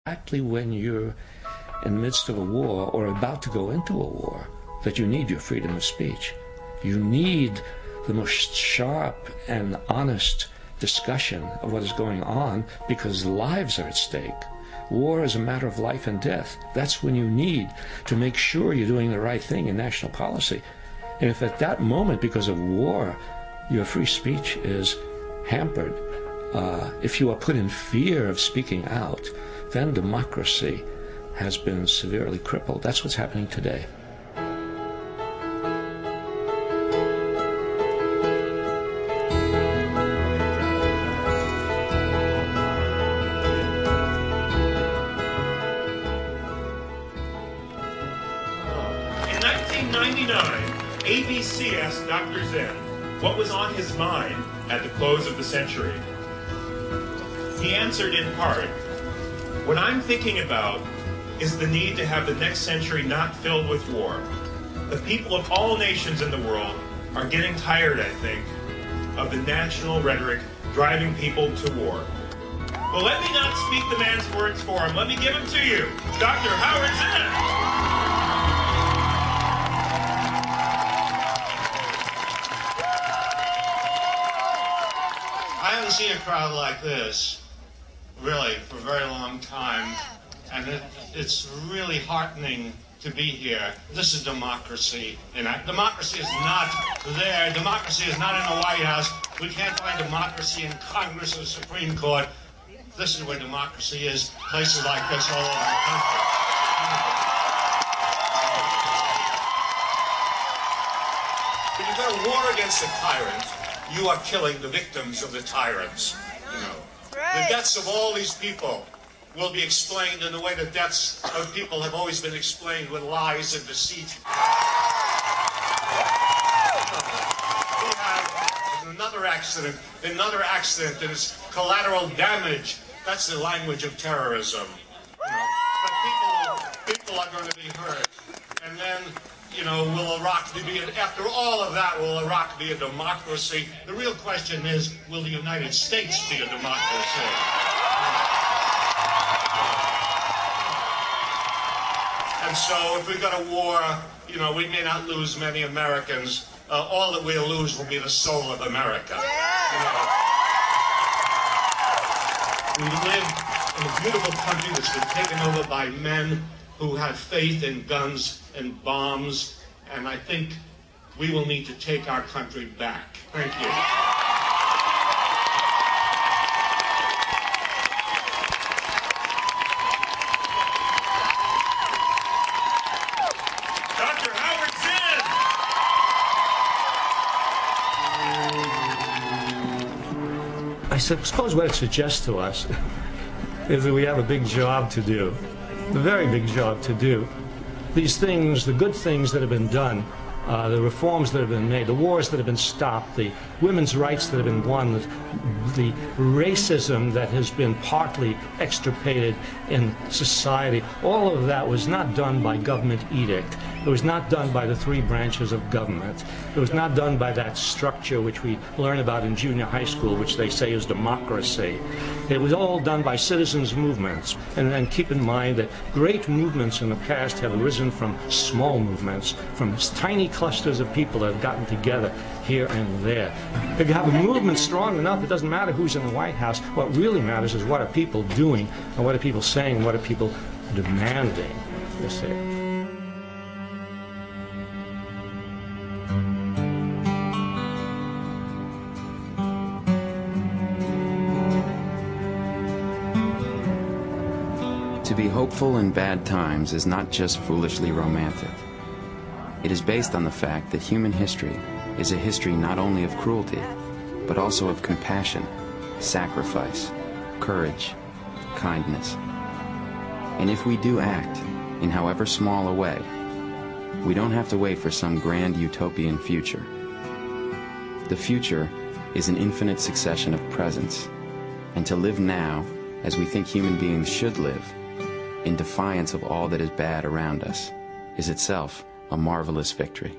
Exactly when you're in the midst of a war or about to go into a war that you need your freedom of speech. You need the most sharp and honest discussion of what is going on because lives are at stake. War is a matter of life and death. That's when you need to make sure you're doing the right thing in national policy. And if at that moment, because of war, your free speech is hampered, if you are put in fear of speaking out, then democracy has been severely crippled. That's what's happening today. In 1999, ABC asked Dr. Zinn what was on his mind at the close of the century. He answered in part, "What I'm thinking about is the need to have the next century not filled with war. The people of all nations in the world are getting tired, I think, of the national rhetoric driving people to war." Well, let me not speak the man's words for him. Let me give them to you. Dr. Howard Zinn. I haven't seen a crowd like this, really, for a very long time, and it's really heartening to be here. This is democracy, and democracy is not there. Democracy is not in the White House. We can't find democracy in Congress or the Supreme Court. This is where democracy is, places like this all over the country. When you go to war against a tyrant, you are killing the victims of the tyrants, you know. The deaths of all these people will be explained in the way the deaths of people have always been explained, with lies and deceit. We have another accident that is collateral damage. That's the language of terrorism. You know. But people are going to be hurt. And then, you know, will Iraq be, after all of that, will Iraq be a democracy? The real question is, will the United States be a democracy? And so if we go to war, you know, we may not lose many Americans. All that we'll lose will be the soul of America. You know. We live in a beautiful country that's been taken over by men who have faith in guns and bombs, and I think we will need to take our country back. Thank you. Dr. Howard Zinn. I suppose what it suggests to us is that we have a big job to do, a very big job to do. These things, the good things that have been done, the reforms that have been made, the wars that have been stopped, the women's rights that have been won, the racism that has been partly extirpated in society, all of that was not done by government edict. It was not done by the three branches of government. It was not done by that structure which we learn about in junior high school, which they say is democracy. It was all done by citizens' movements. And keep in mind that great movements in the past have arisen from small movements, from tiny clusters of people that have gotten together here and there. If you have a movement strong enough, it doesn't matter who's in the White House. What really matters is what are people doing, and what are people saying, and what are people demanding, you see. To be hopeful in bad times is not just foolishly romantic. It is based on the fact that human history is a history not only of cruelty, but also of compassion, sacrifice, courage, kindness. And if we do act, in however small a way, we don't have to wait for some grand utopian future. The future is an infinite succession of presents, and to live now as we think human beings should live, in defiance of all that is bad around us, is itself a marvelous victory.